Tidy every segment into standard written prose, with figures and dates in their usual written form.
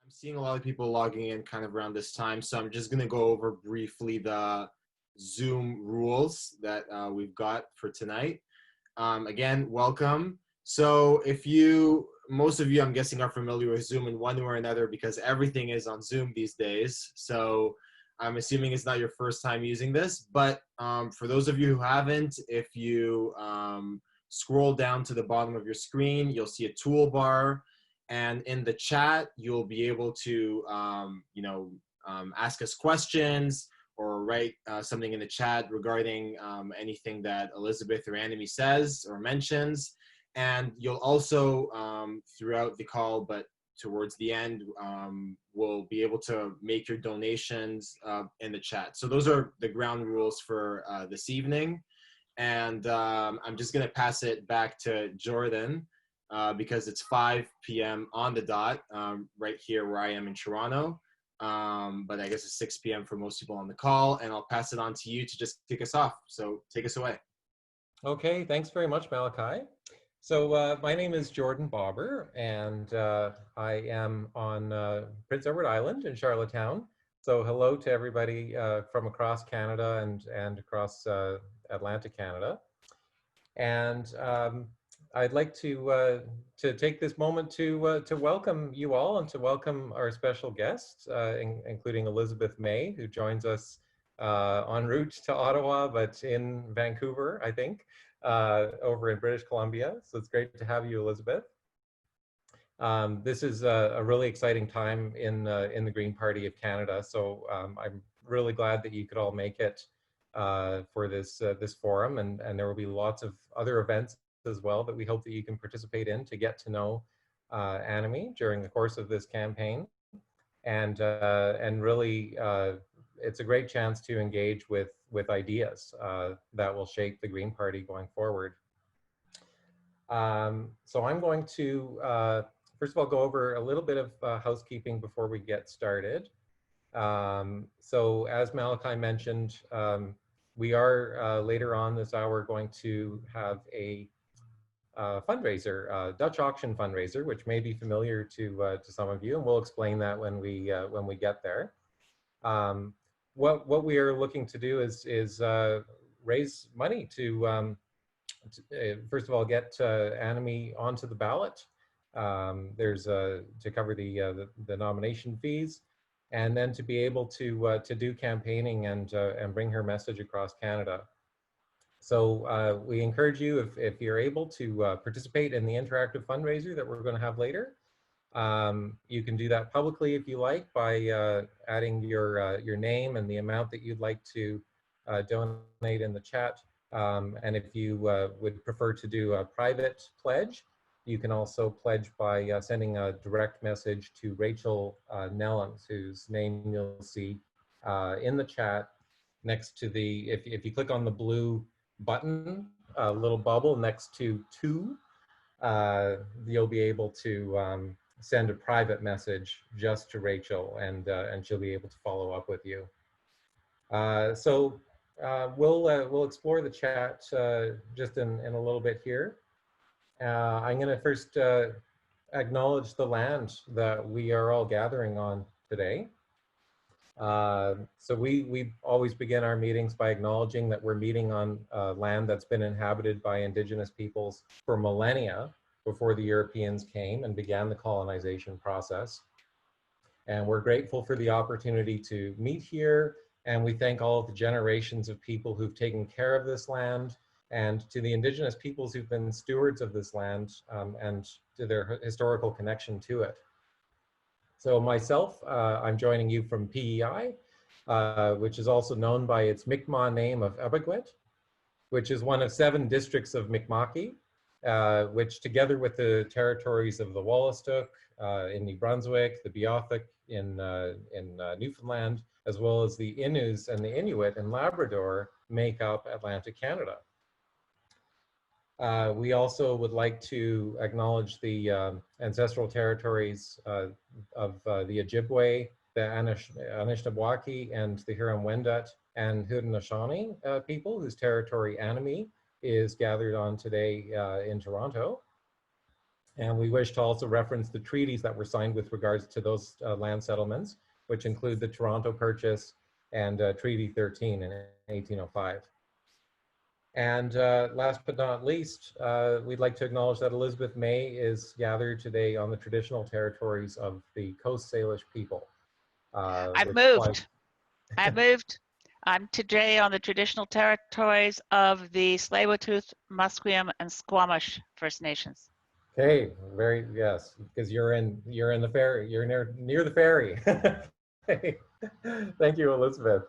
I'm seeing a lot of people logging in kind of around this time, so I'm just going to go over briefly the Zoom rules that we've got for tonight. Again, welcome. So most of you, I'm guessing, are familiar with Zoom in one way or another because everything is on Zoom these days. So I'm assuming it's not your first time using this, but for those of you who haven't, if you scroll down to the bottom of your screen, you'll see a toolbar. And in the chat, you'll be able to, ask us questions or write something in the chat regarding anything that Elizabeth or Anime says or mentions. And you'll also, throughout the call, but towards the end, we'll be able to make your donations in the chat. So those are the ground rules for this evening. And I'm just going to pass it back to Jordan. Because it's 5 p.m. on the dot right here where I am in Toronto. But I guess it's 6 p.m. for most people on the call, and I'll pass it on to you to just kick us off. So take us away. Okay, thanks very much, Malachi. So my name is Jordan Bobber, and I am on Prince Edward Island in Charlottetown. So hello to everybody from across Canada and across Atlantic Canada. And I'd like to take this moment to welcome you all and to welcome our special guests, including Elizabeth May, who joins us en route to Ottawa, but in Vancouver, I think, over in British Columbia. So it's great to have you, Elizabeth. This is a really exciting time in the Green Party of Canada. So I'm really glad that you could all make it for this forum, and there will be lots of other events as well that we hope that you can participate in to get to know Anime during the course of this campaign, and really it's a great chance to engage with ideas that will shape the Green Party going forward. So I'm going to first of all go over a little bit of housekeeping before we get started. So as Malachi mentioned, we are later on this hour going to have a fundraiser, Dutch auction fundraiser, which may be familiar to some of you, and we'll explain that when we get there. What we are looking to do is raise money to first of all get Anime onto the ballot. There's to cover the nomination fees, and then to be able to do campaigning and bring her message across Canada. So we encourage you, if you're able, to participate in the interactive fundraiser that we're going to have later. You can do that publicly if you like by adding your name and the amount that you'd like to donate in the chat. And if you would prefer to do a private pledge, you can also pledge by sending a direct message to Rachel Nellens, whose name you'll see in the chat next to the, if you click on the blue button, a little bubble next to you'll be able to send a private message just to Rachel, and she'll be able to follow up with you. So we'll explore the chat just in a little bit here. I'm going to first acknowledge the land that we are all gathering on today. So we always begin our meetings by acknowledging that we're meeting on land that's been inhabited by indigenous peoples for millennia before the Europeans came and began the colonization process. And we're grateful for the opportunity to meet here, and we thank all of the generations of people who've taken care of this land, and to the indigenous peoples who've been stewards of this land and to their historical connection to it. So myself, I'm joining you from PEI, which is also known by its Mi'kmaq name of Ebegwit, which is one of 7 districts of Mi'kmaqui, which together with the territories of the Wolastoq in New Brunswick, the Beothuk in Newfoundland, as well as the Inus and the Inuit in Labrador, make up Atlantic Canada. We also would like to acknowledge the ancestral territories of the Ojibwe, the Anishinaabeg, and the Huron-Wendat and Haudenosaunee people, whose territory Anime is gathered on today in Toronto. And we wish to also reference the treaties that were signed with regards to those land settlements, which include the Toronto Purchase and Treaty 13 in 1805. And last but not least, we'd like to acknowledge that Elizabeth May is gathered today on the traditional territories of the Coast Salish people, I've which applies. moved. I've moved. I'm today on the traditional territories of the Tsleil-Waututh, Musqueam, and Squamish First Nations. Okay, yes, because you're in the ferry, you're near the ferry. Thank you, Elizabeth.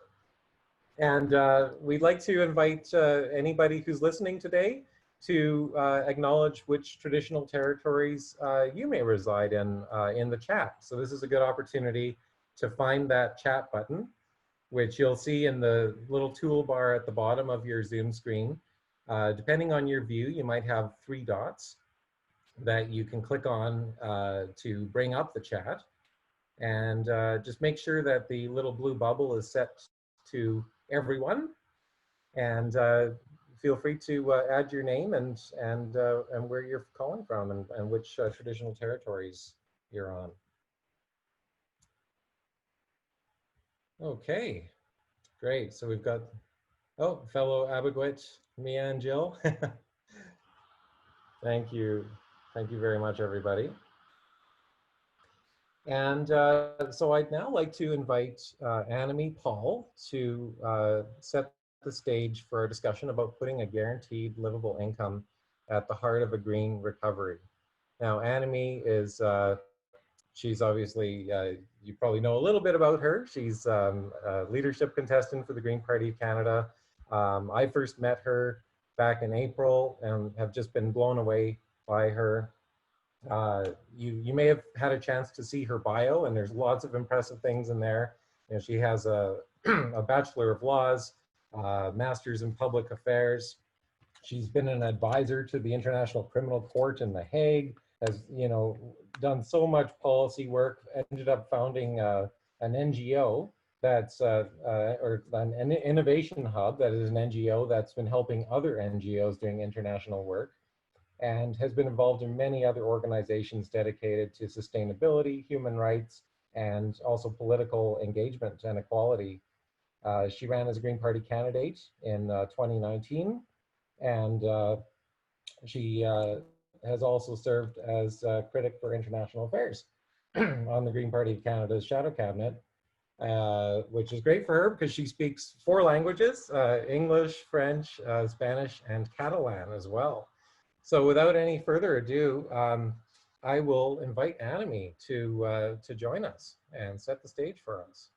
And we'd like to invite anybody who's listening today to acknowledge which traditional territories you may reside in the chat. So this is a good opportunity to find that chat button, which you'll see in the little toolbar at the bottom of your Zoom screen. Depending on your view, you might have 3 dots that you can click on to bring up the chat. And just make sure that the little blue bubble is set to everyone. And feel free to add your name and where you're calling from and which traditional territories you're on. Okay, great. So we've got, oh, fellow Abegweit, Mia and Jill. Thank you. Thank you very much, everybody. And so I'd now like to invite Annemie Paul to set the stage for a discussion about putting a guaranteed livable income at the heart of a green recovery. Now, Annemie is, she's obviously, you probably know a little bit about her. She's a leadership contestant for the Green Party of Canada. I first met her back in April and have just been blown away by her. You may have had a chance to see her bio, and there's lots of impressive things in there. You know, she has a, a Bachelor of Laws, Master's in Public Affairs. She's been an advisor to the International Criminal Court in The Hague, has, you know, done so much policy work, ended up founding an NGO that's, or an innovation hub that is an NGO that's been helping other NGOs doing international work, and has been involved in many other organizations dedicated to sustainability, human rights, and also political engagement and equality. She ran as a Green Party candidate in 2019, and she has also served as a critic for international affairs on the Green Party of Canada's shadow cabinet, which is great for her because she speaks 4 languages, English, French, Spanish, and Catalan as well. So without any further ado, I will invite Annemie to join us and set the stage for us.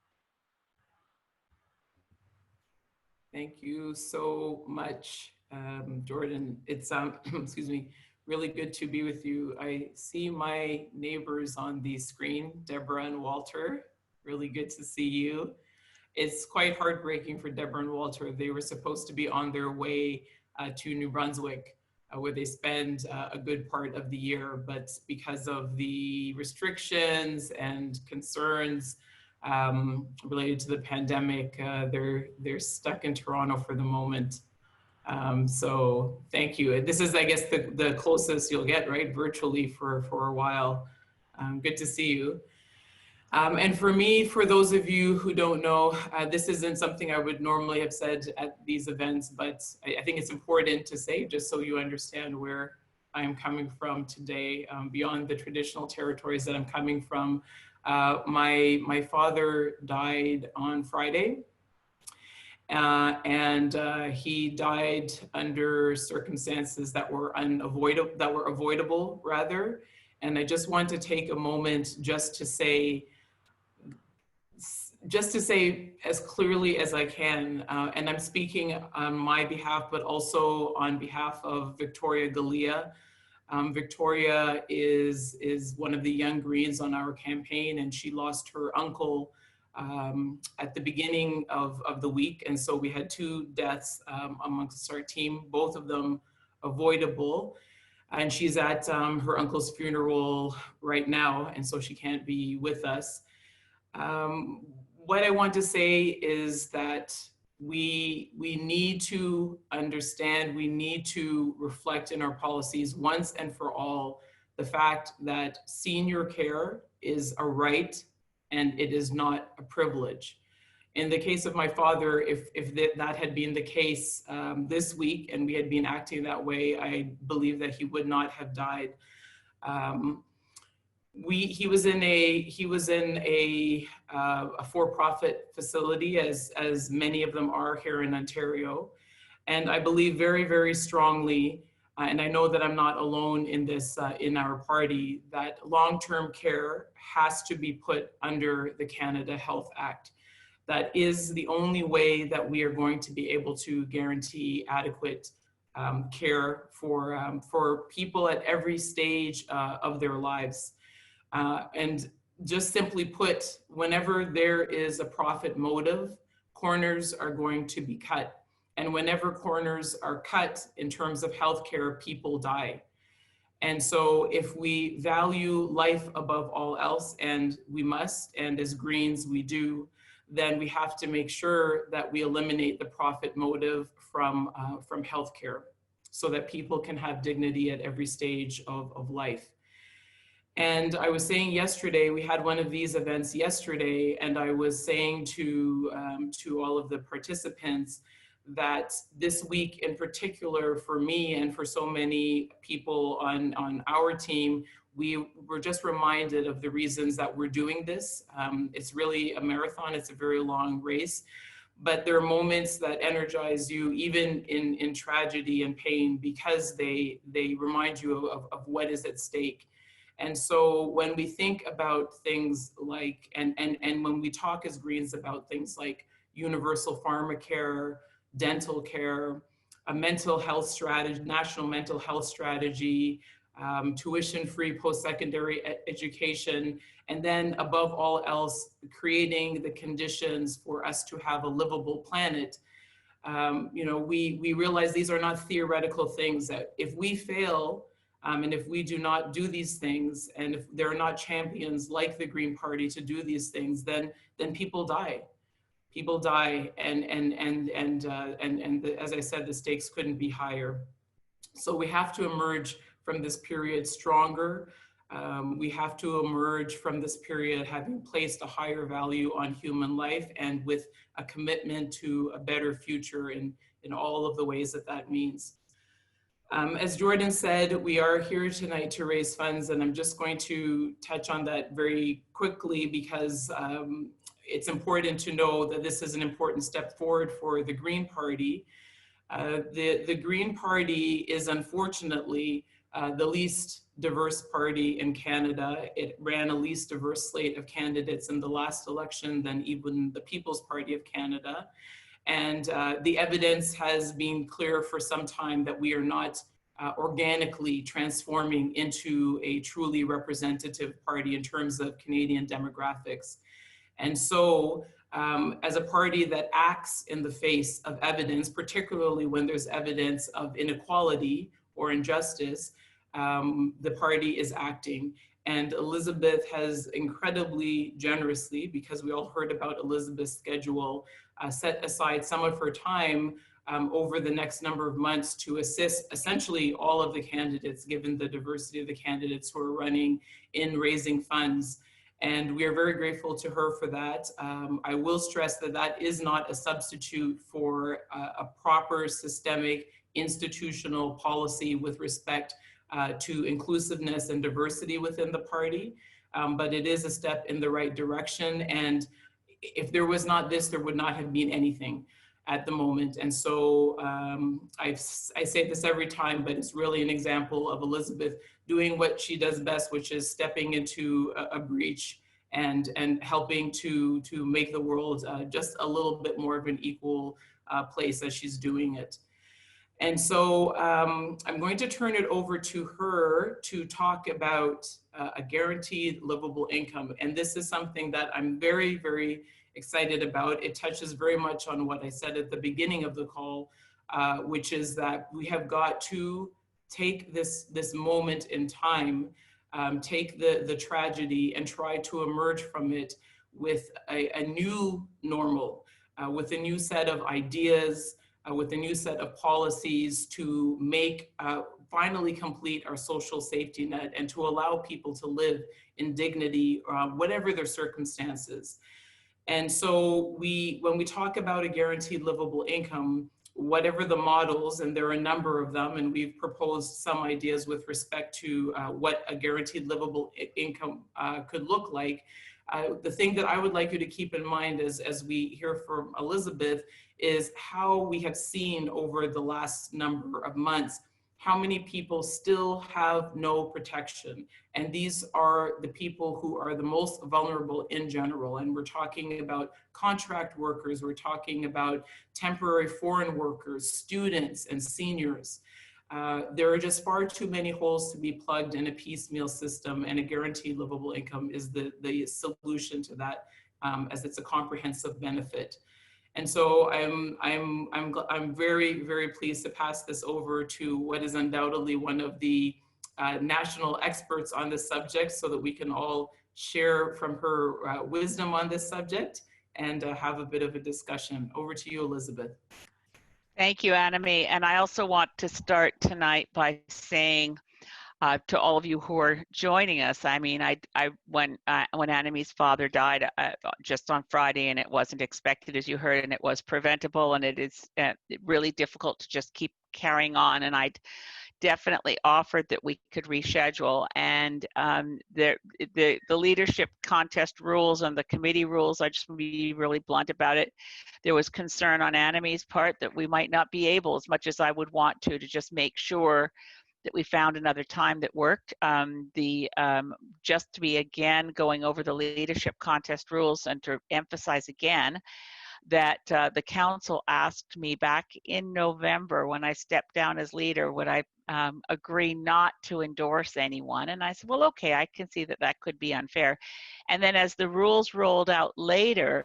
Thank you so much, Jordan. It's excuse me, really good to be with you. I see my neighbors on the screen, Deborah and Walter. Really good to see you. It's quite heartbreaking for Deborah and Walter. They were supposed to be on their way to New Brunswick, where they spend a good part of the year, but because of the restrictions and concerns related to the pandemic, they're stuck in Toronto for the moment. So thank you. This is, I guess, the closest you'll get, right? Virtually for a while. Good to see you. And for me, for those of you who don't know, this isn't something I would normally have said at these events, but I think it's important to say just so you understand where I am coming from today, beyond the traditional territories that I'm coming from. My father died on Friday, and he died under circumstances that were avoidable, rather. And I just want to take a moment just to say as clearly as I can, and I'm speaking on my behalf, but also on behalf of Victoria Galea. Victoria is one of the young Greens on our campaign, and she lost her uncle at the beginning of the week. And so we had 2 deaths amongst our team, both of them avoidable. And she's at her uncle's funeral right now, and so she can't be with us. What I want to say is that we need to understand, we need to reflect in our policies once and for all the fact that senior care is a right and it is not a privilege. In the case of my father, if that had been the case this week and we had been acting that way, I believe that he would not have died. He was in a for-profit facility, as many of them are here in Ontario, and I believe very, very strongly, and I know that I'm not alone in this in our party, that long-term care has to be put under the Canada Health Act. That is the only way that we are going to be able to guarantee adequate care for people at every stage of their lives. And just simply put, whenever there is a profit motive, corners are going to be cut. And whenever corners are cut in terms of healthcare, people die. And so if we value life above all else, and we must, and as Greens we do, then we have to make sure that we eliminate the profit motive from healthcare so that people can have dignity at every stage of life. And I was saying yesterday, we had one of these events yesterday, and I was saying to all of the participants that this week in particular for me and for so many people on our team, we were just reminded of the reasons that we're doing this. It's really a marathon, it's a very long race, but there are moments that energize you even in tragedy and pain because they remind you of what is at stake. And so when we think about things like, and when we talk as Greens about things like universal pharmacare, dental care, a mental health strategy, national mental health strategy, tuition-free post-secondary education, and then above all else, creating the conditions for us to have a livable planet. You know, we realize these are not theoretical things, that if we fail, and if we do not do these things, and if there are not champions like the Green Party to do these things, then people die. People die, and as I said, the stakes couldn't be higher. So we have to emerge from this period stronger. We have to emerge from this period having placed a higher value on human life and with a commitment to a better future in all of the ways that means. As Jordan said, we are here tonight to raise funds, and I'm just going to touch on that very quickly because it's important to know that this is an important step forward for the Green Party. The Green Party is unfortunately the least diverse party in Canada. It ran a least diverse slate of candidates in the last election than even the People's Party of Canada. And the evidence has been clear for some time that we are not organically transforming into a truly representative party in terms of Canadian demographics. And so as a party that acts in the face of evidence, particularly when there's evidence of inequality or injustice, the party is acting. And Elizabeth has incredibly generously, because we all heard about Elizabeth's schedule, set aside some of her time over the next number of months to assist essentially all of the candidates, given the diversity of the candidates who are running in raising funds. And we are very grateful to her for that. I will stress that that is not a substitute for a proper systemic institutional policy with respect to inclusiveness and diversity within the party, but it is a step in the right direction. And if there was not this, there would not have been anything at the moment. And so I say this every time, but it's really an example of Elizabeth doing what she does best, which is stepping into a breach and helping to make the world just a little bit more of an equal place as she's doing it. And so I'm going to turn it over to her to talk about a guaranteed livable income. And this is something that I'm very, very excited about. It touches very much on what I said at the beginning of the call, which is that we have got to take this moment in time, take the tragedy and try to emerge from it with a new normal, with a new set of ideas, with a new set of policies to make finally complete our social safety net and to allow people to live in dignity, whatever their circumstances. And so when we talk about a guaranteed livable income, whatever the models, and there are a number of them, and we've proposed some ideas with respect to what a guaranteed livable income could look like. The thing that I would like you to keep in mind as we hear from Elizabeth is how we have seen over the last number of months how many people still have no protection. And these are the people who are the most vulnerable in general. And we're talking about contract workers, we're talking about temporary foreign workers, students, and seniors. There are just far too many holes to be plugged in a piecemeal system, and a guaranteed livable income is the solution to that, as it's a comprehensive benefit. And so I'm very, very pleased to pass this over to what is undoubtedly one of the national experts on this subject, so that we can all share from her wisdom on this subject and have a bit of a discussion. Over to you, Elizabeth. Thank you, Annemie. And I also want to start tonight by saying to all of you who are joining us, I mean, when Annemie's father died just on Friday, and it wasn't expected, as you heard, and it was preventable, and it is really difficult to just keep carrying on. And I'd definitely offered that we could reschedule. And the leadership contest rules and the committee rules, I just want to be really blunt about it. There was concern on Annemie's part that we might not be able, as much as I would want to just make sure that we found another time that worked. Just to be again going over the leadership contest rules, and to emphasize again that the council asked me back in November, when I stepped down as leader, would I agree not to endorse anyone? And I said, well, okay, I can see that that could be unfair. And then as the rules rolled out later,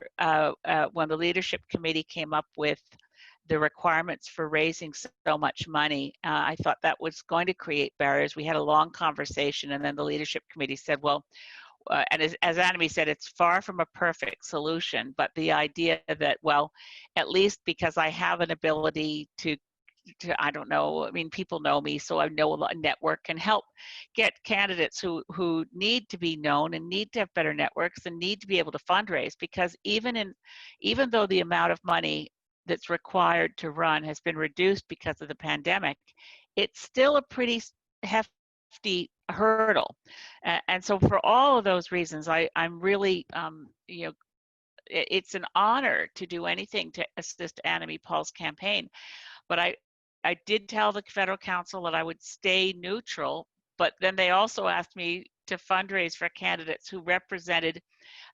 when the leadership committee came up with the requirements for raising so much money, I thought that was going to create barriers. We had a long conversation, and then the leadership committee said, well, and as Annemie said, it's far from a perfect solution, but the idea that, well, at least because I have an ability to I don't know, I mean, people know me, so I know a lot of network, can help get candidates who need to be known and need to have better networks and need to be able to fundraise, because even though the amount of money that's required to run has been reduced because of the pandemic, it's still a pretty hefty hurdle. And so for all of those reasons, I'm really, it's an honor to do anything to assist Annemie Paul's campaign. But I did tell the federal council that I would stay neutral, but then they also asked me to fundraise for candidates who represented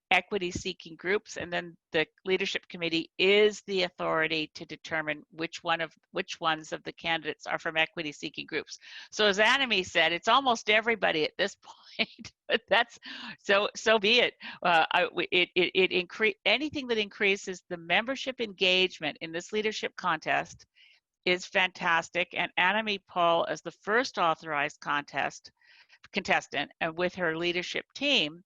equity-seeking groups, and then the leadership committee is the authority to determine which ones of the candidates are from equity-seeking groups. So as Annemie said, it's almost everybody at this point. But that's so be it. Anything that increases the membership engagement in this leadership contest is fantastic. And Annemie Paul, as the first authorized contestant, and with her leadership team,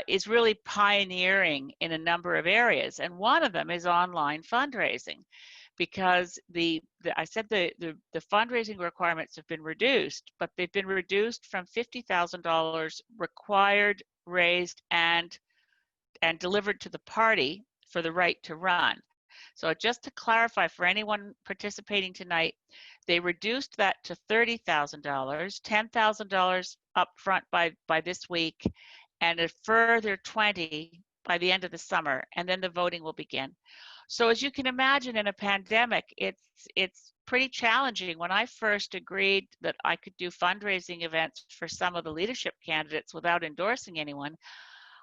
is really pioneering in a number of areas. And one of them is online fundraising, because I said the fundraising requirements have been reduced, but they've been reduced from $50,000 required, raised, and delivered to the party for the right to run. So just to clarify for anyone participating tonight, they reduced that to $30,000, $10,000 upfront by this week, and a further 20 by the end of the summer, and then the voting will begin. So as you can imagine, in a pandemic, it's pretty challenging. When I first agreed that I could do fundraising events for some of the leadership candidates without endorsing anyone,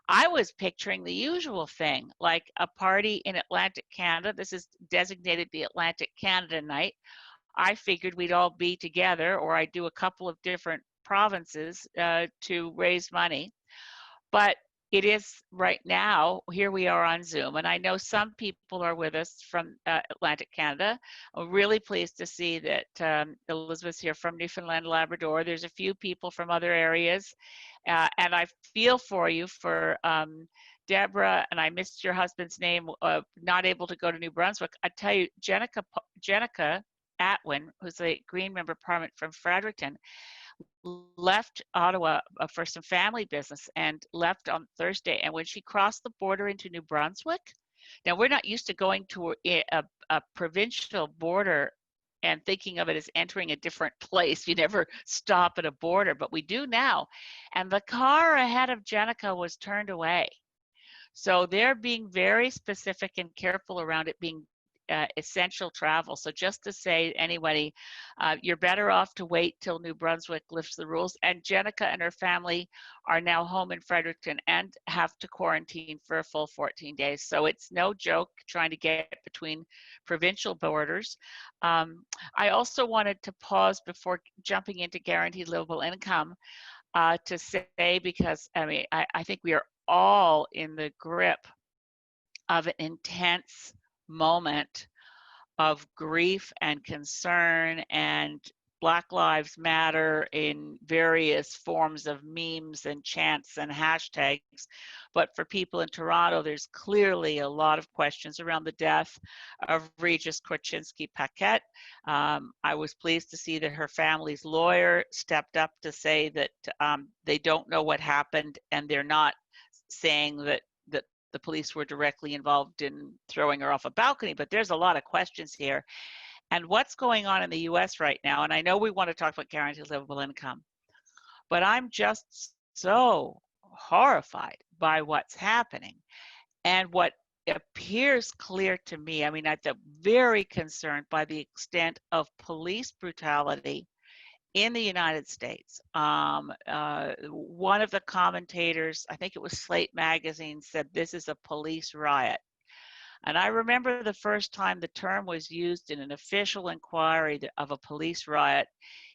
I was picturing the usual thing, like a party in Atlantic Canada. This is designated the Atlantic Canada night. I figured we'd all be together, or I'd do a couple of different provinces to raise money. But it is right now, here we are on Zoom, and I know some people are with us from Atlantic Canada. I'm really pleased to see that Elizabeth's here from Newfoundland, Labrador. There's a few people from other areas, and I feel for you for Deborah, and I missed your husband's name, not able to go to New Brunswick. I tell you, Jenica Atwin, who's a Green Member of Parliament from Fredericton, left Ottawa for some family business and left on Thursday. And when she crossed the border into New Brunswick, now we're not used to going to a provincial border and thinking of it as entering a different place. You never stop at a border, but we do now. And the car ahead of Jenica was turned away. So they're being very specific and careful around it being essential travel. So just to say, anybody, you're better off to wait till New Brunswick lifts the rules. And Jenica and her family are now home in Fredericton and have to quarantine for a full 14 days. So it's no joke trying to get between provincial borders. I also wanted to pause before jumping into guaranteed livable income to say, because I mean, I think we are all in the grip of an intense moment of grief and concern, and Black Lives Matter in various forms of memes and chants and hashtags. But for people in Toronto, there's clearly a lot of questions around the death of Regis Korchinski-Paquette. I was pleased to see that her family's lawyer stepped up to say that they don't know what happened, and they're not saying that the police were directly involved in throwing her off a balcony, but there's a lot of questions here. And what's going on in the US right now, and I know we want to talk about guaranteed livable income, but I'm just so horrified by what's happening. And what appears clear to me, I mean, I'm very concerned by the extent of police brutality in the United States. One of the commentators, I think it was Slate Magazine, said this is a police riot. And I remember the first time the term was used in an official inquiry of a police riot.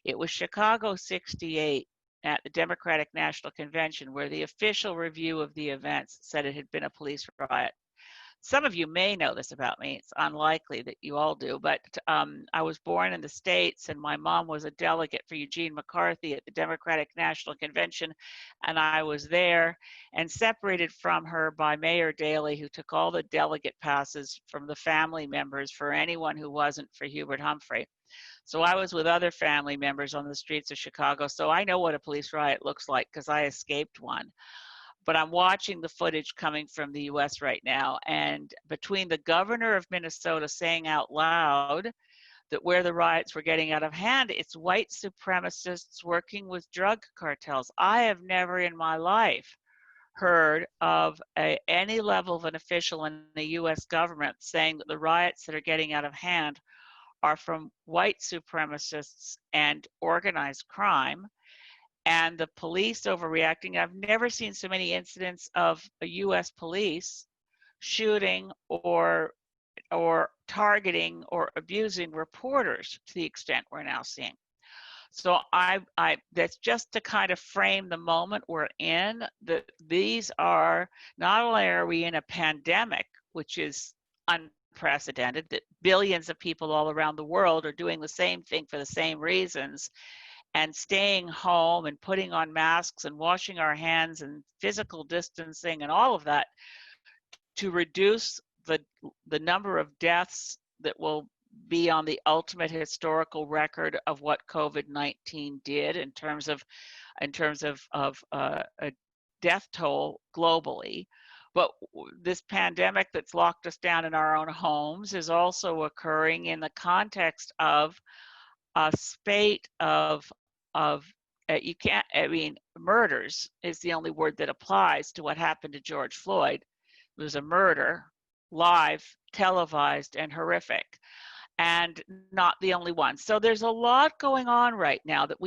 It was Chicago 68 at the Democratic National Convention, where the official review of the events said it had been a police riot. Some of you may know this about me. It's unlikely that you all do, but I was born in the States, and my mom was a delegate for Eugene McCarthy at the Democratic National Convention, and I was there and separated from her by Mayor Daley, who took all the delegate passes from the family members for anyone who wasn't for Hubert Humphrey. So I was with other family members on the streets of Chicago, so I know what a police riot looks like because I escaped one. But I'm watching the footage coming from the US right now. And between the governor of Minnesota saying out loud that where the riots were getting out of hand, it's white supremacists working with drug cartels. I have never in my life heard of any level of an official in the US government saying that the riots that are getting out of hand are from white supremacists and organized crime, and the police overreacting. I've never seen so many incidents of a US police shooting or targeting or abusing reporters to the extent we're now seeing. So that's just to kind of frame the moment we're in, that these are, not only are we in a pandemic, which is unprecedented, that billions of people all around the world are doing the same thing for the same reasons, and staying home and putting on masks and washing our hands and physical distancing and all of that to reduce the number of deaths that will be on the ultimate historical record of what COVID-19 did in terms of a death toll globally. But this pandemic that's locked us down in our own homes is also occurring in the context of a spate of you can't, I mean, murders is the only word that applies to what happened to George Floyd. It was a murder, live, televised, and horrific, and not the only one. So there's a lot going on right now that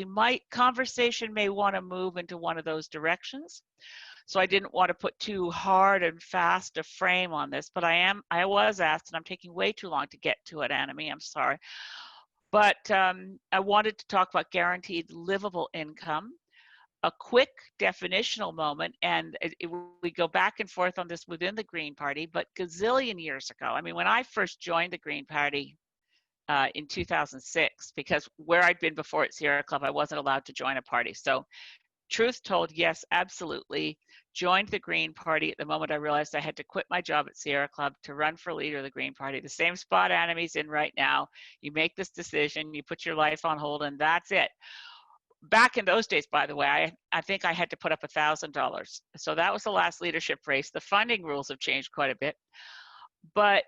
conversation may want to move into one of those directions. So I didn't want to put too hard and fast a frame on this, but I was asked, and I'm taking way too long to get to it, Anna-Mee, I'm sorry. But I wanted to talk about guaranteed livable income, a quick definitional moment, and we go back and forth on this within the Green Party, but gazillion years ago, I mean, when I first joined the Green Party in 2006, because where I'd been before at Sierra Club, I wasn't allowed to join a party. So truth told, yes, absolutely. joined the Green Party at the moment I realized I had to quit my job at Sierra Club to run for leader of the Green Party, the same spot Anamy's in right now. You make this decision, you put your life on hold, and that's it. Back in those days, by the way, I think I had to put up $1,000. So that was the last leadership race. The funding rules have changed quite a bit. But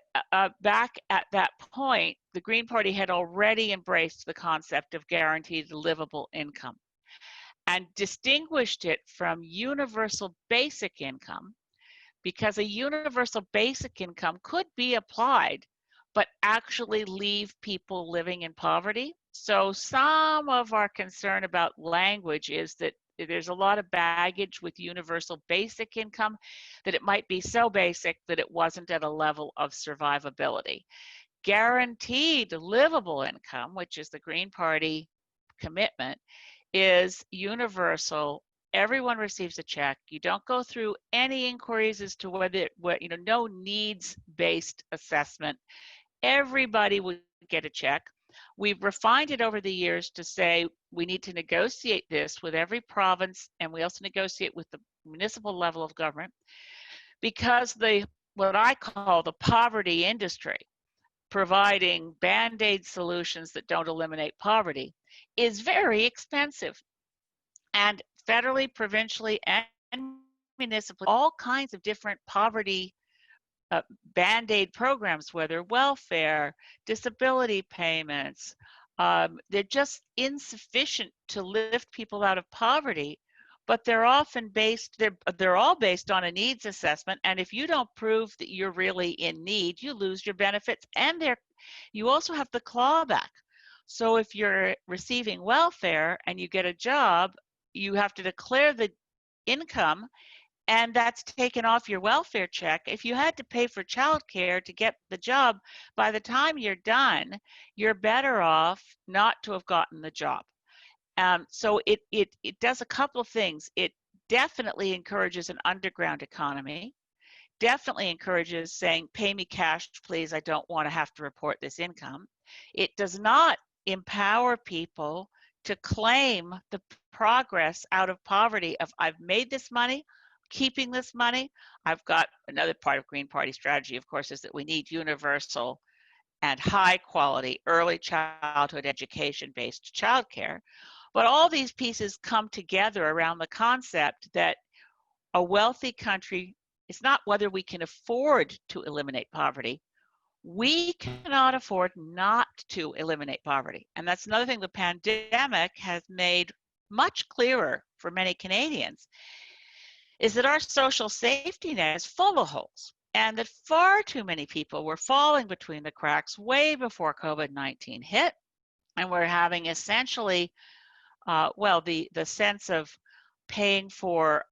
back at that point, the Green Party had already embraced the concept of guaranteed livable income and distinguished it from universal basic income, because a universal basic income could be applied but actually leave people living in poverty. So some of our concern about language is that there's a lot of baggage with universal basic income, that it might be so basic that it wasn't at a level of survivability. Guaranteed livable income, which is the Green Party commitment, is universal. Everyone receives a check. You don't go through any inquiries as to whether, no needs-based assessment. Everybody would get a check. We've refined it over the years to say we need to negotiate this with every province, and we also negotiate with the municipal level of government, because what I call the poverty industry, providing Band-Aid solutions that don't eliminate poverty, is very expensive. And federally, provincially, and municipally, all kinds of different poverty Band-Aid programs, whether welfare, disability payments, they're just insufficient to lift people out of poverty, but they're often they're all based on a needs assessment. And if you don't prove that you're really in need, you lose your benefits, and you also have the clawback. So if you're receiving welfare and you get a job, you have to declare the income, and that's taken off your welfare check. If you had to pay for childcare to get the job, by the time you're done, you're better off not to have gotten the job. So it does a couple of things. It definitely encourages an underground economy, definitely encourages saying, pay me cash, please, I don't want to have to report this income. It does not empower people to claim the progress out of poverty of, I've made this money, keeping this money. I've got another part of Green Party strategy, of course, is that we need universal and high quality early childhood education-based childcare. But all these pieces come together around the concept that a wealthy country, it's not whether we can afford to eliminate poverty. We cannot afford not to eliminate poverty. And that's another thing the pandemic has made much clearer for many Canadians, is that our social safety net is full of holes, and that far too many people were falling between the cracks way before COVID-19 hit. And we're having essentially, the sense of paying for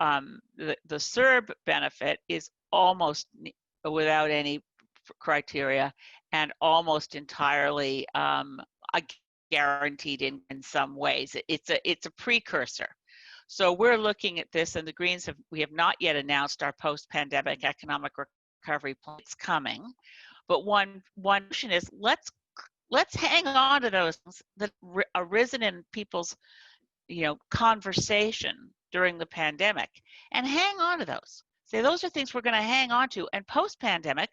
the CERB benefit is almost without any criteria, and almost entirely guaranteed in some ways. It's a precursor. So we're looking at this, and the Greens we have not yet announced our post-pandemic economic recovery plan. It's coming, but one notion is let's hang on to those things that arisen in people's conversation during the pandemic, and hang on to those. Say those are things we're going to hang on to, and post-pandemic,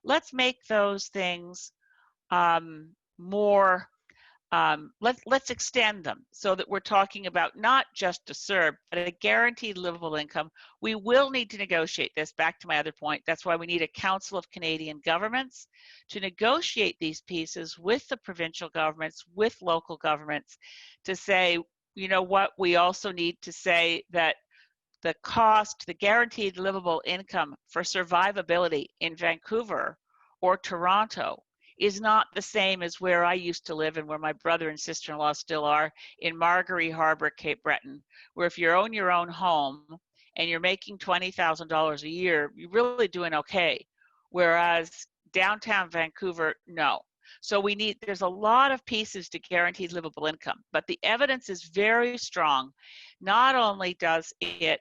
let's make those things more. Let's extend them so that we're talking about not just a CERB, but a guaranteed livable income. We will need to negotiate this. Back to my other point, that's why we need a Council of Canadian Governments to negotiate these pieces with the provincial governments, with local governments, to say, you know what, we also need to say that the cost, the guaranteed livable income for survivability in Vancouver or Toronto is not the same as where I used to live and where my brother and sister-in-law still are, in Margaree Harbour, Cape Breton, where if you own your own home and you're making $20,000 a year, you're really doing okay. Whereas downtown Vancouver, no. So there's a lot of pieces to guaranteed livable income, but the evidence is very strong. Not only does it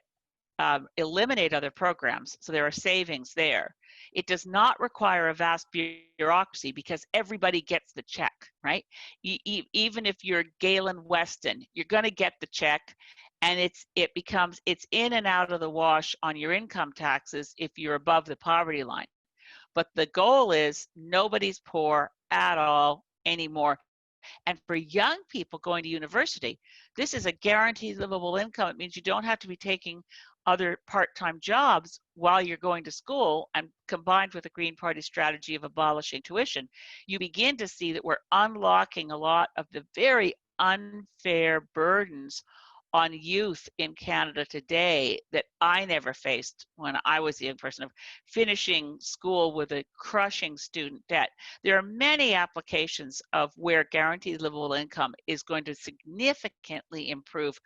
eliminate other programs, so there are savings there, it does not require a vast bureaucracy because everybody gets the check, right? Even if you're Galen Weston, you're going to get the check, and it's in and out of the wash on your income taxes if you're above the poverty line. But the goal is nobody's poor at all anymore. And for young people going to university, this is a guaranteed livable income. It means you don't have to be taking other part-time jobs while you're going to school, and combined with the Green Party strategy of abolishing tuition, you begin to see that we're unlocking a lot of the very unfair burdens on youth in Canada today that I never faced when I was a young person, of finishing school with a crushing student debt. There are many applications of where guaranteed livable income is going to significantly improve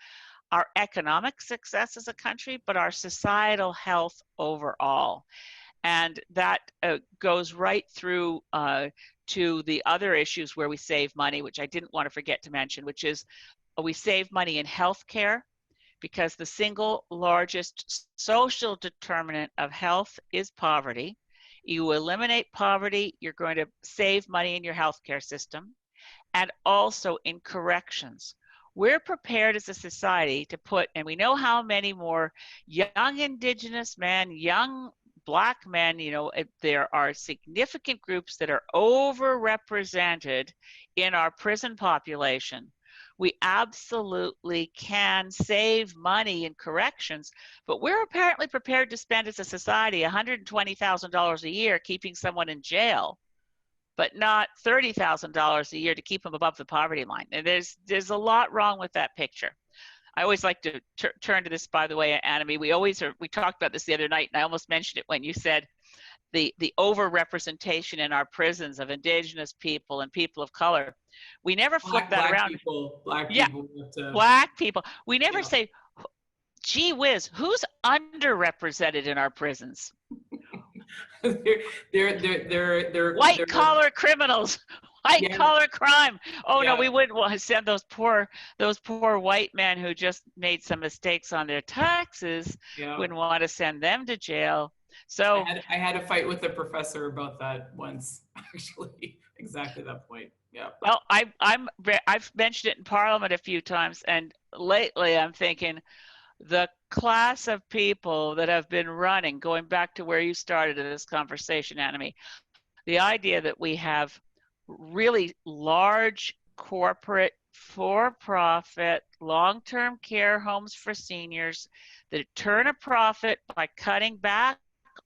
our economic success as a country, but our societal health overall. And that goes right through to the other issues where we save money, which I didn't want to forget to mention, which is we save money in healthcare, because the single largest social determinant of health is poverty. You eliminate poverty, you're going to save money in your healthcare system, and also in corrections. We're prepared as a society to put, and we know how many more young Indigenous men, young Black men, there are significant groups that are overrepresented in our prison population. We absolutely can save money in corrections, but we're apparently prepared to spend as a society $120,000 a year keeping someone in jail, but not $30,000 a year to keep them above the poverty line. And there's a lot wrong with that picture. I always like to turn to this, by the way, Anami. We talked about this the other night, and I almost mentioned it when you said the overrepresentation in our prisons of Indigenous people and people of color. We never flip that around. Black yeah, people. Black people. We never say, gee whiz, who's underrepresented in our prisons? they're white collar criminals, white collar crime. Oh no, we wouldn't want to send those poor white men who just made some mistakes on their taxes. Wouldn't want to send them to jail. So I had a fight with a professor about that once, actually, exactly that point. Yeah. Well, I've mentioned it in Parliament a few times, and lately I'm thinking the class of people that have been running, going back to where you started in this conversation, Anami, the idea that we have really large corporate, for-profit, long-term care homes for seniors that turn a profit by cutting back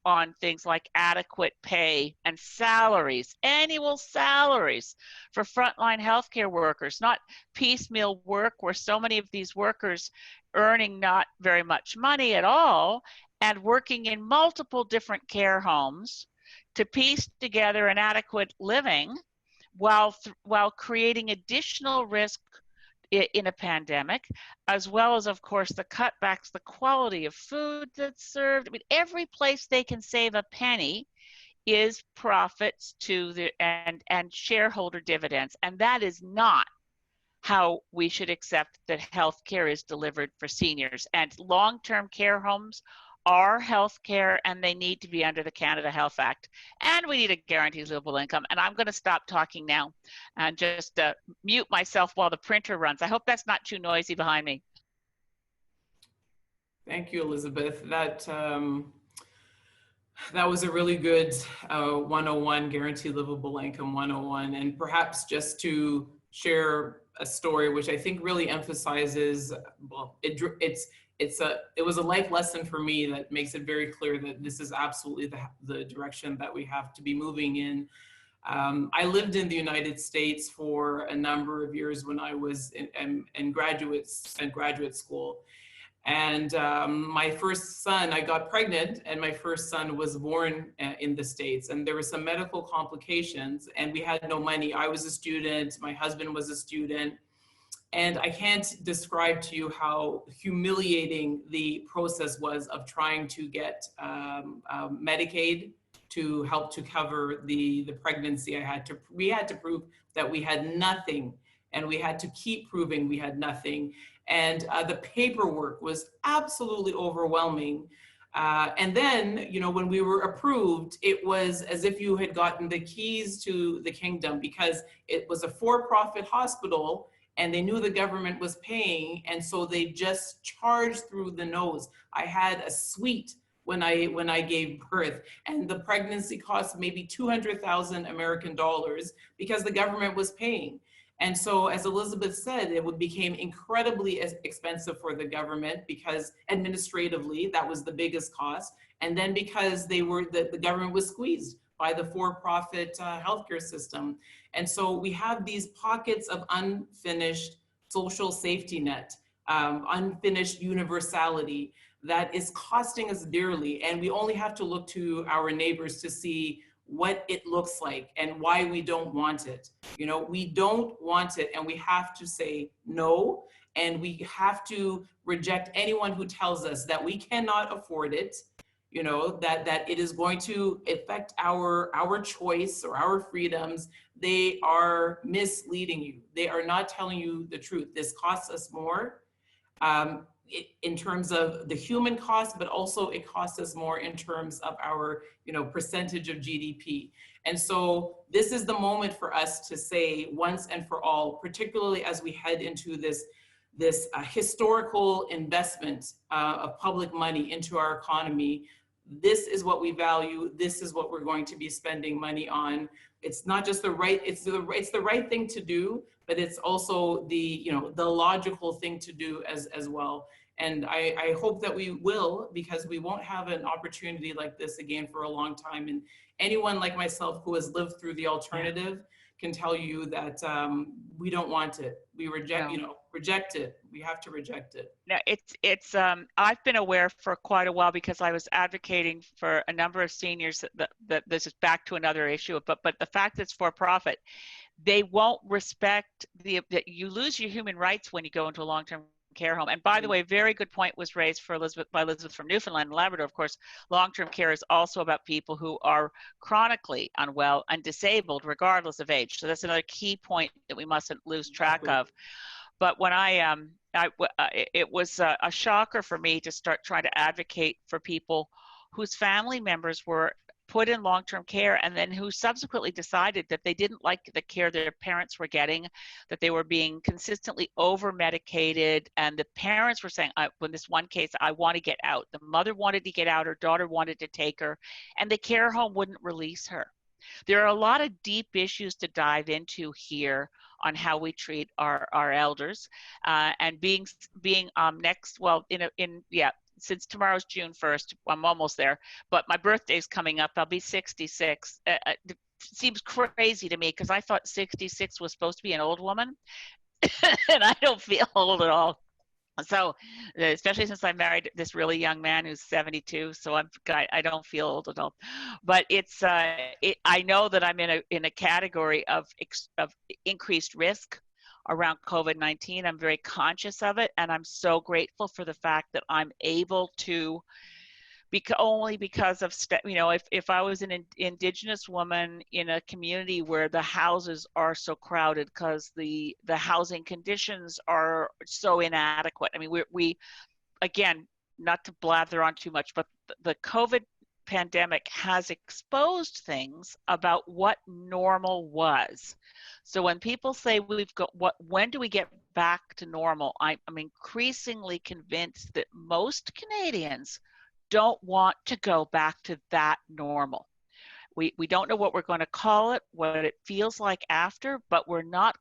on things like adequate pay and salaries, annual salaries for frontline healthcare workers, not piecemeal work where so many of these workers earning not very much money at all and working in multiple different care homes to piece together an adequate living while creating additional risk in a pandemic, as well as, of course, the cutbacks, the quality of food that's served. I mean, every place they can save a penny is profits to and shareholder dividends. And that is not how we should accept that health care is delivered for seniors. And long-term care homes are health care, and they need to be under the Canada Health Act. And we need a guaranteed livable income. And I'm going to stop talking now and just mute myself while the printer runs. I hope that's not too noisy behind me. Thank you, Elizabeth. That was a really good 101, Guaranteed Livable Income 101. And perhaps just to share a story, which I think really emphasizes, well, it was a life lesson for me that makes it very clear that this is absolutely the direction that we have to be moving in. I lived in the United States for a number of years when I was in graduate school. And my first son, I got pregnant, and my first son was born in the States, and there were some medical complications, and we had no money. I was a student, my husband was a student, and I can't describe to you how humiliating the process was of trying to get Medicaid to help to cover the pregnancy. We had to prove that we had nothing, and we had to keep proving we had nothing. And the paperwork was absolutely overwhelming. And then, when we were approved, it was as if you had gotten the keys to the kingdom, because it was a for-profit hospital and they knew the government was paying, and so they just charged through the nose. I had a suite when I gave birth, and the pregnancy cost maybe 200,000 American dollars because the government was paying. And so, as Elizabeth said, it became incredibly expensive for the government because administratively that was the biggest cost, and then because the government was squeezed by the for-profit healthcare system. And so we have these pockets of unfinished social safety net, unfinished universality that is costing us dearly. And we only have to look to our neighbors to see what it looks like and why we don't want it. You know, we don't want it, and we have to say no, and we have to reject anyone who tells us that we cannot afford it, you know, that it is going to affect our choice or our freedoms. They are misleading you. They are not telling you the truth. This costs us more. In terms of the human cost, but also it costs us more in terms of our, you know, percentage of GDP. And so this is the moment for us to say once and for all, particularly as we head into this historical investment of public money into our economy. This is what we value. This is what we're going to be spending money on. It's not just it's the right thing to do, but it's also the, you know, the logical thing to do as well. And I hope that we will, because we won't have an opportunity like this again for a long time. And anyone like myself who has lived through the alternative can tell you that we don't want it. We reject, No. you know, reject it. We have to reject it. No, it's I've been aware for quite a while because I was advocating for a number of seniors that this is back to another issue, but the fact that it's for profit, they won't respect that you lose your human rights when you go into a long-term care home. And by the way, very good point was raised by Elizabeth from Newfoundland and Labrador. Of course, long-term care is also about people who are chronically unwell and disabled regardless of age. So that's another key point that we mustn't lose track of. But when it was a shocker for me to start trying to advocate for people whose family members were put in long-term care and then who subsequently decided that they didn't like the care their parents were getting, that they were being consistently over-medicated, and the parents were saying, in this one case, I want to get out. The mother wanted to get out, her daughter wanted to take her, and the care home wouldn't release her. There are a lot of deep issues to dive into here on how we treat our elders, and being next, well, since tomorrow's June 1st, I'm almost there, but my birthday's coming up. I'll be 66. It seems crazy to me because I thought 66 was supposed to be an old woman, and I don't feel old at all. So, especially since I married this really young man who's 72, so I don't feel old at all. But I know that I'm in a category of increased risk around COVID-19. I'm very conscious of it, and I'm so grateful for the fact that I'm able to, only because of, you know, if I was an Indigenous woman in a community where the houses are so crowded because the housing conditions are so inadequate. I mean, we again, not to blather on too much, but the COVID pandemic has exposed things about what normal was. So when people say when do we get back to normal, I'm increasingly convinced that most Canadians don't want to go back to that normal. We don't know what we're going to call it, what it feels like after, but we're not,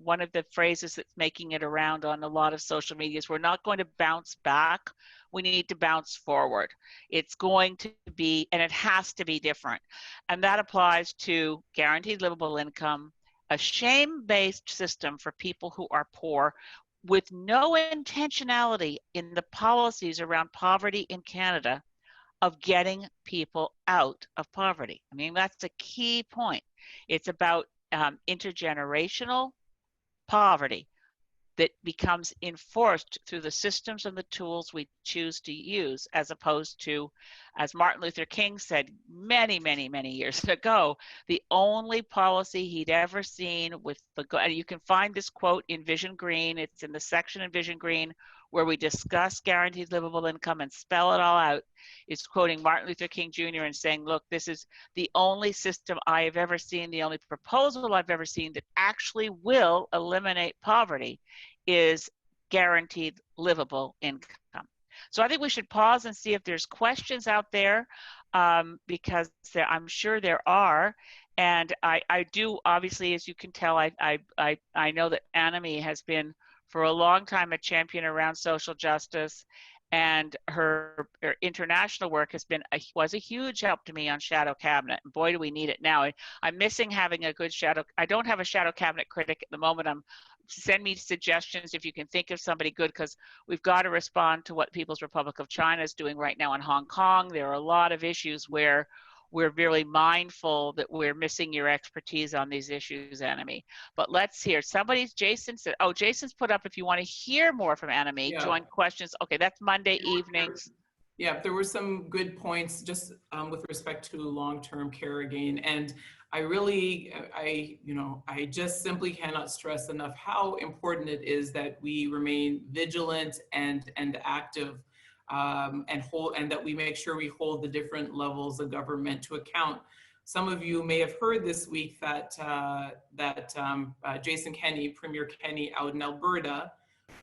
one of the phrases that's making it around on a lot of social media is we're not going to bounce back. We need to bounce forward. It's going to be, and it has to be different. And that applies to guaranteed livable income, a shame-based system for people who are poor, with no intentionality in the policies around poverty in Canada of getting people out of poverty. I mean, that's a key point. It's about intergenerational poverty that becomes enforced through the systems and the tools we choose to use, as opposed to, as Martin Luther King said many, many, many years ago, the only policy he'd ever seen with and you can find this quote in Vision Green, it's in the section in Vision Green where we discuss guaranteed livable income and spell it all out, is quoting Martin Luther King Jr. and saying, look, this is the only system I have ever seen, the only proposal I've ever seen that actually will eliminate poverty is guaranteed livable income. So I think we should pause and see if there's questions out there, because I'm sure there are. And I do, obviously, as you can tell, I know that Annemie has been for a long time a champion around social justice, and her international work was a huge help to me on Shadow Cabinet. And boy, do we need it now. I'm missing having a good shadow. I don't have a Shadow Cabinet critic at the moment. Send me suggestions if you can think of somebody good, because we've got to respond to what People's Republic of China is doing right now in Hong Kong. There are a lot of issues where we're really mindful that we're missing your expertise on these issues, Annemie. But let's hear. Jason said, oh, Jason's put up, if you want to hear more from Annemie, join questions. Okay, that's Monday evenings. Yeah, there were some good points just with respect to long-term care again. And I just simply cannot stress enough how important it is that we remain vigilant and active, and that we make sure we hold the different levels of government to account. Some of you may have heard this week that Jason Kenney, Premier Kenney out in Alberta,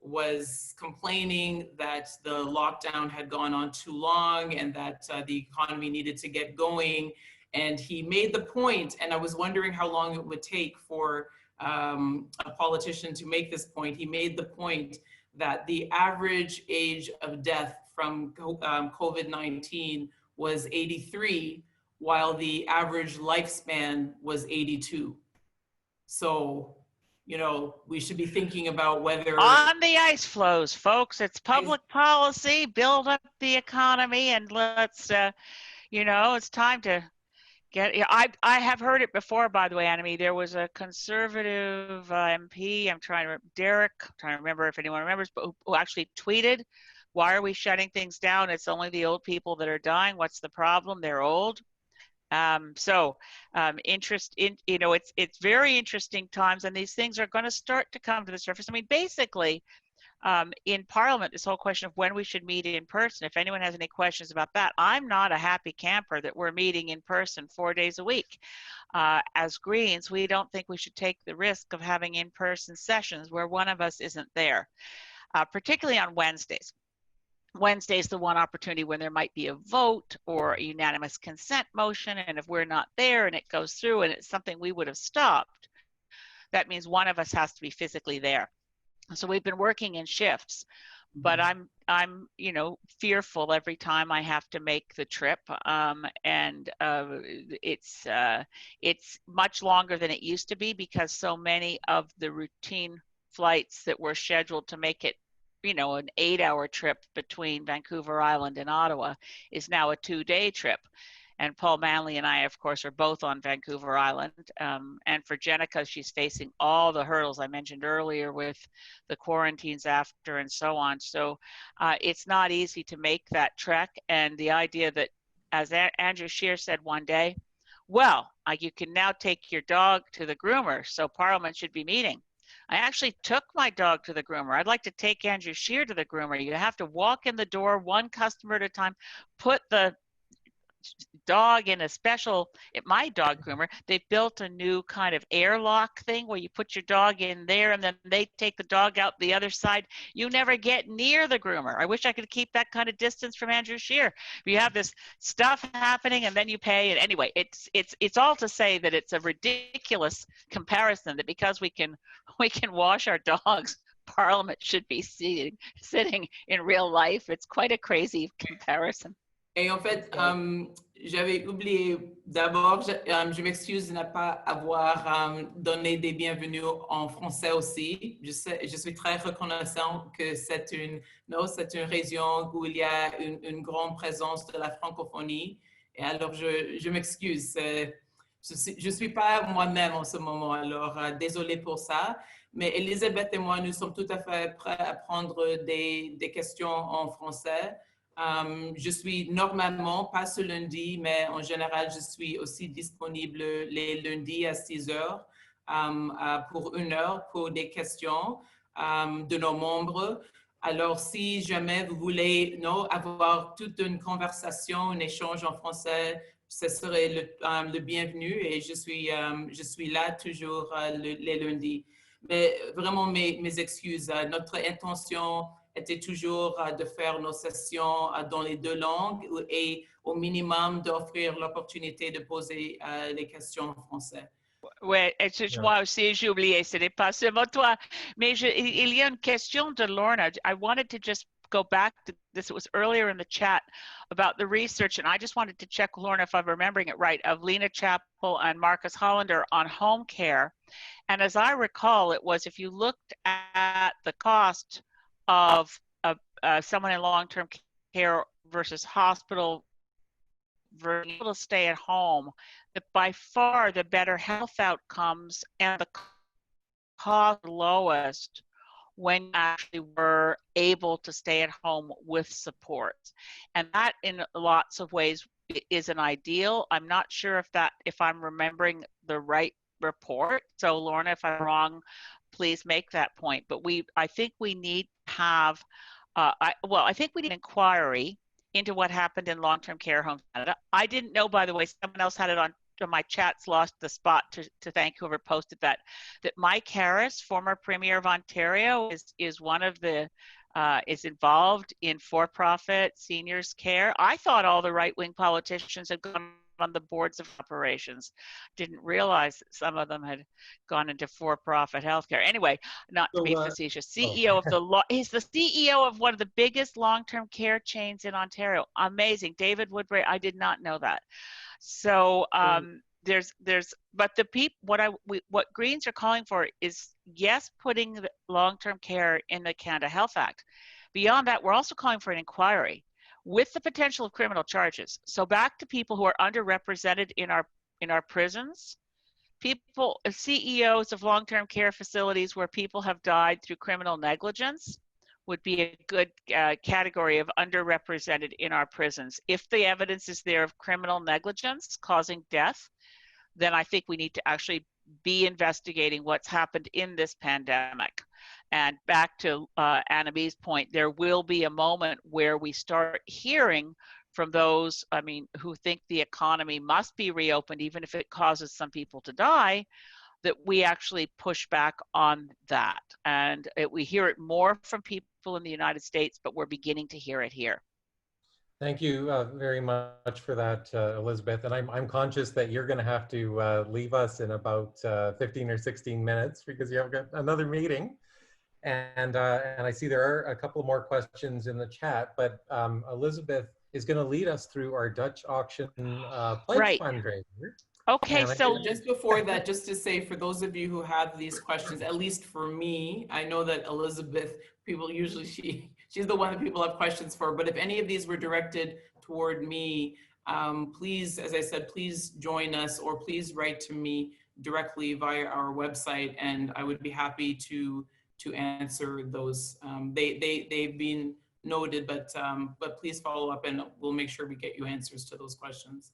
was complaining that the lockdown had gone on too long and that the economy needed to get going. And he made the point, and I was wondering how long it would take for a politician to make this point. He made the point that the average age of death from COVID-19 was 83, while the average lifespan was 82. So, we should be thinking about whether... On the ice flows, folks. It's public policy, build up the economy, and let's, it's time to get... I have heard it before, by the way, Annemie. There was a conservative MP, Derek, I'm trying to remember if anyone remembers, but who actually tweeted, why are we shutting things down? It's only the old people that are dying. What's the problem? They're old. It's very interesting times, and these things are going to start to come to the surface. I mean, basically, in Parliament, this whole question of when we should meet in person, if anyone has any questions about that, I'm not a happy camper that we're meeting in person 4 days a week. As Greens, we don't think we should take the risk of having in-person sessions where one of us isn't there, particularly on Wednesdays. Wednesday's the one opportunity when there might be a vote or a unanimous consent motion, and if we're not there and it goes through and it's something we would have stopped, that means one of us has to be physically there. So we've been working in shifts, but I'm fearful every time I have to make the trip, and it's much longer than it used to be because so many of the routine flights that were scheduled to make it an 8-hour trip between Vancouver Island and Ottawa is now a 2-day trip. And Paul Manley and I, of course, are both on Vancouver Island. And for Jenica, she's facing all the hurdles I mentioned earlier with the quarantines after and so on. So it's not easy to make that trek. And the idea that, as Andrew Scheer said one day, well, you can now take your dog to the groomer, so Parliament should be meeting. I actually took my dog to the groomer. I'd like to take Andrew Scheer to the groomer. You have to walk in the door, one customer at a time, put the dog in a special, at my dog groomer, they've built a new kind of airlock thing where you put your dog in there and then they take the dog out the other side. You never get near the groomer. I wish I could keep that kind of distance from Andrew Scheer. You have this stuff happening and then you pay. And anyway, it's all to say that it's a ridiculous comparison that because we can wash our dogs, Parliament should be sitting in real life. It's quite a crazy comparison. Et en fait, j'avais oublié, d'abord, je m'excuse de ne pas avoir donné des bienvenus en français aussi. Je suis très reconnaissant que c'est une région où il y a une grande présence de la francophonie. Et alors, je m'excuse. Je suis pas moi-même en ce moment, alors désolé pour ça. Mais Elisabeth et moi, nous sommes tout à fait prêts à prendre des questions en français. Je suis normalement, pas ce lundi, mais en général, je suis aussi disponible les lundis à 6 heures pour 1 heure pour des questions de nos membres. Alors, si jamais vous voulez avoir toute une conversation, un échange en français, ce serait le bienvenu et je suis là toujours les lundis. Mais vraiment, mes excuses. Notre intention était toujours de faire nos sessions dans les 2 langues et au minimum d'offrir l'opportunité de poser les questions en français. Ouais, moi aussi, j'ai oublié, ce n'est pas seulement toi. Mais il y a une question de Lorna. I wanted to just go back to this. It was earlier in the chat about the research, and I just wanted to check, Lorna, if I'm remembering it right, of Lena Chappell and Marcus Hollander on home care. And as I recall, it was if you looked at the cost of someone in long-term care versus hospital, able to stay at home, that by far the better health outcomes and the cost lowest when you actually were able to stay at home with support. And that in lots of ways is an ideal. I'm not sure if I'm remembering the right report. So Lorna, if I'm wrong, please make that point. But I think we need to have, I think we need an inquiry into what happened in long-term care homes in Canada. I didn't know, by the way, someone else had it on my chats, lost the spot to thank whoever posted that Mike Harris, former Premier of Ontario, is one of the, is involved in for-profit seniors care. I thought all the right-wing politicians had gone on the boards of operations. Didn't realize that some of them had gone into for-profit healthcare. Anyway, not to be facetious, CEO of he's the CEO of one of the biggest long-term care chains in Ontario. Amazing. David Woodbury, I did not know that. So but the people, what Greens are calling for is, yes, putting the long-term care in the Canada Health Act. Beyond that, we're also calling for an inquiry with the potential of criminal charges. So back to people who are underrepresented in our prisons, people, CEOs of long-term care facilities where people have died through criminal negligence would be a good category of underrepresented in our prisons. If the evidence is there of criminal negligence causing death, then I think we need to actually be investigating what's happened in this pandemic. And back to Annamee's point, there will be a moment where we start hearing from those, who think the economy must be reopened, even if it causes some people to die, that we actually push back on that. And we hear it more from people in the United States, but we're beginning to hear it here. Thank you very much for that, Elizabeth. And I'm conscious that you're going to have to leave us in about 15 or 16 minutes because you have got another meeting. And I see there are a couple more questions in the chat, but Elizabeth is going to lead us through our Dutch auction pledge fundraiser. Okay, so just before that, just to say, for those of you who have these questions, at least for me, I know that Elizabeth, people usually, she's the one that people have questions for, but if any of these were directed toward me, please, as I said, please join us or please write to me directly via our website, and I would be happy to answer those. They've been noted, but please follow up and we'll make sure we get you answers to those questions.